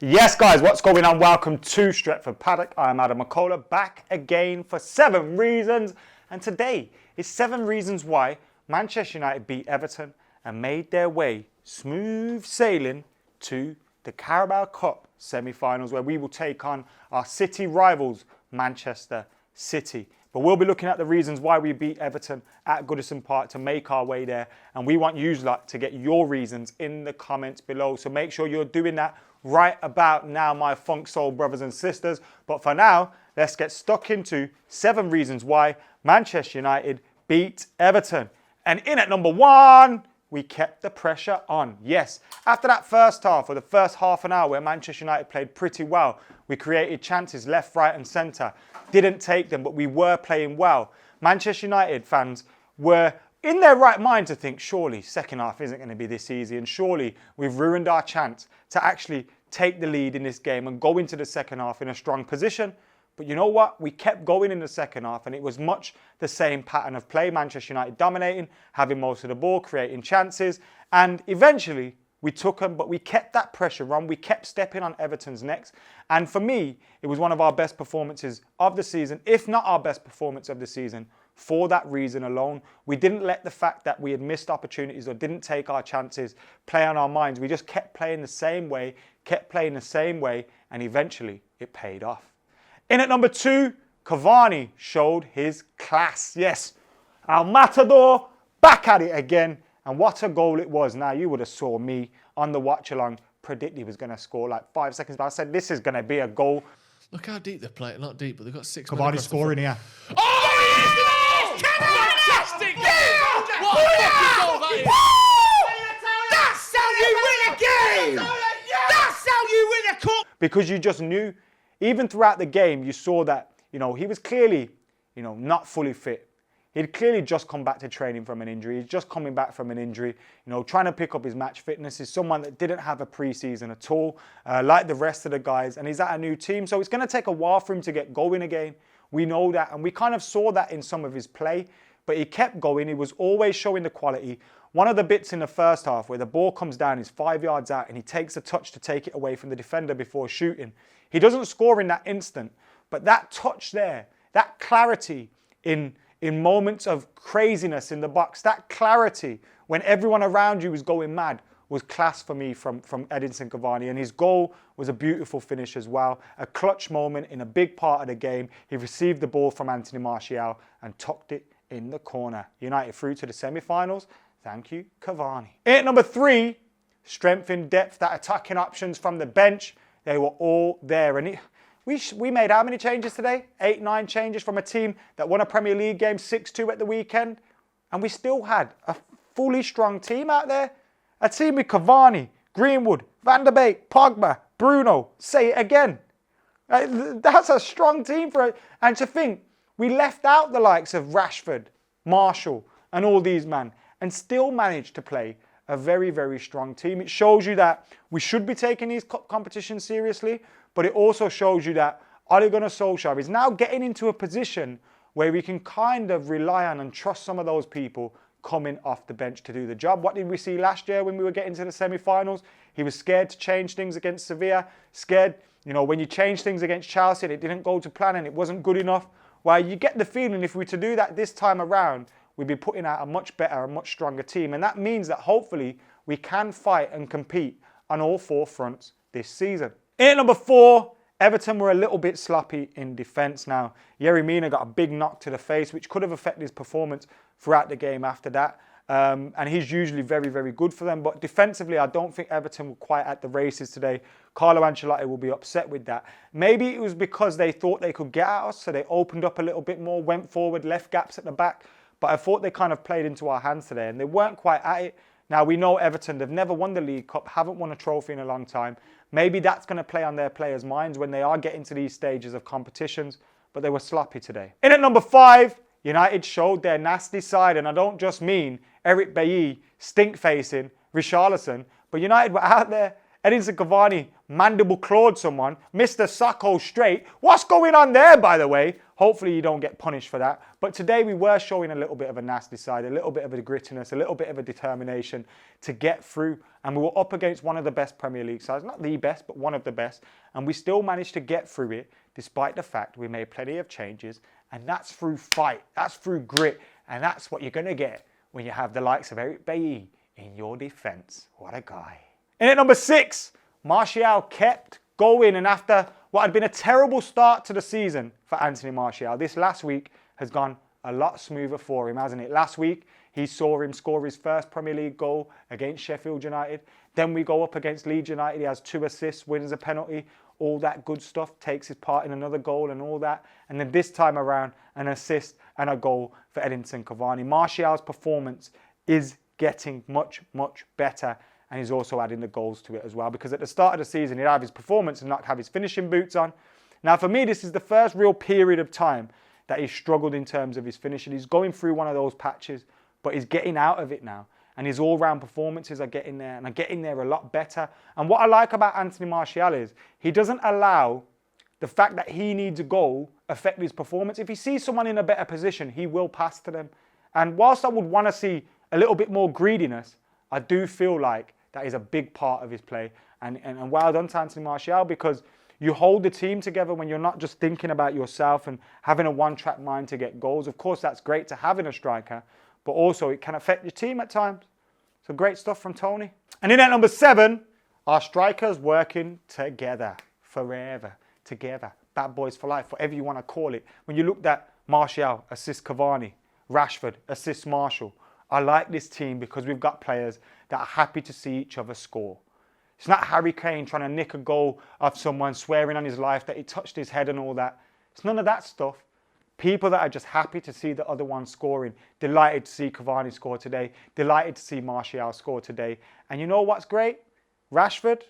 Yes, guys, what's going on? Welcome to Stretford Paddock. I'm Mckola, back again for 7 reasons. And today is 7 reasons why Manchester United beat Everton and made their way smooth sailing to the Carabao Cup semi-finals, where we will take on our city rivals, Manchester City. But we'll be looking at the reasons why we beat Everton at Goodison Park to make our way there. And we want you lot to get your reasons in the comments below. So make sure you're doing that right about now, my funk soul brothers and sisters. But for now, let's get stuck into 7 reasons why Manchester United beat Everton. And in at number 1, we kept the pressure on. Yes, after that first half, or the first half an hour where Manchester United played pretty well, we created chances left, right and centre. Didn't take them, but we were playing well. Manchester United fans were in their right mind to think, surely second half isn't going to be this easy, and surely we've ruined our chance to actually take the lead in this game and go into the second half in a strong position. But you know what? We kept going in the second half, and it was much the same pattern of play. Manchester United dominating, having most of the ball, creating chances, and eventually we took them, but we kept that pressure on. We kept stepping on Everton's necks. And for me, it was one of our best performances of the season, if not our best performance of the season. For that reason alone, we didn't let the fact that we had missed opportunities or didn't take our chances play on our minds. We just kept playing the same way, and eventually it paid off. In at number 2, Cavani showed his class. Yes, Al Matador back at it again. And what a goal it was. Now, you would have saw me on the watch along predict he was going to score like 5 seconds. But I said, this is going to be a goal. Look how deep they're playing. Not deep, but they've got 6 men. Cavani scoring here. Oh, it is! Fantastic goal! What a fucking goal that is! That's how you win a game! That's how you win a cup! Because you just knew, even throughout the game, you saw that, he was clearly, not fully fit. He'd clearly just come back to training from an injury. He's just coming back from an injury, trying to pick up his match fitness. He's someone that didn't have a pre-season at all, like the rest of the guys, and he's at a new team. So it's going to take a while for him to get going again. We know that, and we kind of saw that in some of his play, but he kept going. He was always showing the quality. One of the bits in the first half where the ball comes down, he's 5 yards out, and he takes a touch to take it away from the defender before shooting. He doesn't score in that instant, but that touch there, that clarity in moments of craziness in the box, that clarity when everyone around you was going mad, was class for me from Edinson Cavani. And his goal was a beautiful finish as well. A clutch moment in a big part of the game. He received the ball from Anthony Martial and tucked it in the corner. United through to the semi-finals. Thank you, Cavani. In number 3, strength in depth, that attacking options from the bench. They were all there. And we made how many changes today? 8, 9 changes from a team that won a Premier League game 6-2 at the weekend. And we still had a fully strong team out there. A team with Cavani, Greenwood, Van der Beek, Pogba, Bruno. Say it again. That's a strong team for it. And to think, we left out the likes of Rashford, Marshall, and all these men, and still managed to play a very, very strong team. It shows you that we should be taking these competitions seriously, but it also shows you that Ole Gunnar Solskjaer is now getting into a position where we can kind of rely on and trust some of those people coming off the bench to do the job. What did we see last year when we were getting to the semi-finals? He was scared to change things against Sevilla, scared, when you change things against Chelsea and it didn't go to plan and it wasn't good enough. Well, you get the feeling if we were to do that this time around, we'd be putting out a much better, a much stronger team. And that means that hopefully we can fight and compete on all 4 fronts this season. In number 4, Everton were a little bit sloppy in defence now. Yerry Mina got a big knock to the face, which could have affected his performance throughout the game after that. And he's usually very, very good for them. But defensively, I don't think Everton were quite at the races today. Carlo Ancelotti will be upset with that. Maybe it was because they thought they could get at us, so they opened up a little bit more, went forward, left gaps at the back. But I thought they kind of played into our hands today, and they weren't quite at it. Now, we know Everton, they've never won the League Cup, haven't won a trophy in a long time. Maybe that's going to play on their players' minds when they are getting to these stages of competitions, but they were sloppy today. In at number 5, United showed their nasty side, and I don't just mean Eric Bailly, stink-facing, Richarlison, but United were out there. Edinson Cavani, mandible clawed someone, Mr. Sacco straight. What's going on there, by the way? Hopefully you don't get punished for that. But today we were showing a little bit of a nasty side, a little bit of a grittiness, a little bit of a determination to get through. And we were up against one of the best Premier League sides, not the best, but one of the best. And we still managed to get through it, despite the fact we made plenty of changes. And that's through fight, that's through grit. And that's what you're going to get when you have the likes of Eric Bailly in your defence. What a guy. In at number 6, Martial kept going, and after what had been a terrible start to the season for Anthony Martial, this last week has gone a lot smoother for him, hasn't it? Last week, he saw him score his first Premier League goal against Sheffield United. Then we go up against Leeds United. He has 2 assists, wins a penalty, all that good stuff, takes his part in another goal and all that. And then this time around, an assist and a goal for Edinson Cavani. Martial's performance is getting much, much better. And he's also adding the goals to it as well. Because at the start of the season, he'd have his performance and not have his finishing boots on. Now, for me, this is the first real period of time that he's struggled in terms of his finishing. He's going through one of those patches, but he's getting out of it now. And his all-round performances are getting there, and are getting there a lot better. And what I like about Anthony Martial is he doesn't allow the fact that he needs a goal affect his performance. If he sees someone in a better position, he will pass to them. And whilst I would want to see a little bit more greediness, I do feel like that is a big part of his play. And well done to Anthony Martial, because you hold the team together when you're not just thinking about yourself and having a one-track mind to get goals. Of course, that's great to have in a striker, but also it can affect your team at times. So great stuff from Tony. And in at number 7, our strikers working together, forever, together. Bad boys for life, whatever you want to call it. When you looked at Martial, assist Cavani, Rashford, assist Marshall. I like this team because we've got players that are happy to see each other score. It's not Harry Kane trying to nick a goal of someone, swearing on his life that he touched his head and all that. It's none of that stuff. People that are just happy to see the other one scoring. Delighted to see Cavani score today. Delighted to see Martial score today. And you know what's great? Rashford,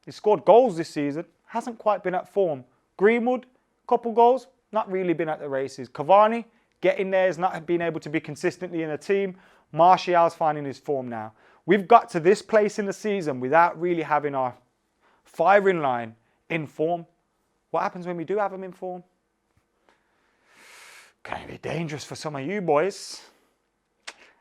he scored goals this season. Hasn't quite been at form. Greenwood, couple goals. Not really been at the races. Cavani, getting there, has not been able to be consistently in a team. Martial's finding his form now. We've got to this place in the season without really having our firing line in form. What happens when we do have them in form? Can be dangerous for some of you boys.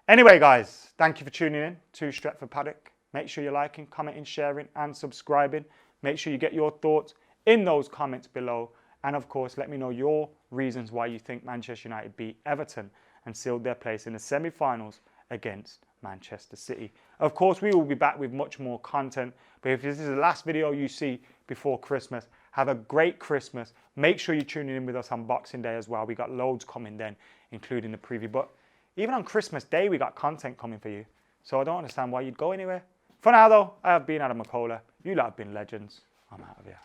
Anyway, guys, thank you for tuning in to Stretford Paddock. Make sure you're liking, commenting, sharing and subscribing. Make sure you get your thoughts in those comments below. And of course, let me know your reasons why you think Manchester United beat Everton and sealed their place in the semi-finals against Manchester City. Of course, we will be back with much more content. But if this is the last video you see before Christmas, have a great Christmas. Make sure you're tuning in with us on Boxing Day as well. We got loads coming then, including the preview. But even on Christmas Day, we got content coming for you. So I don't understand why you'd go anywhere. For now, though, I have been Adam Mckola. You lot have been legends. I'm out of here.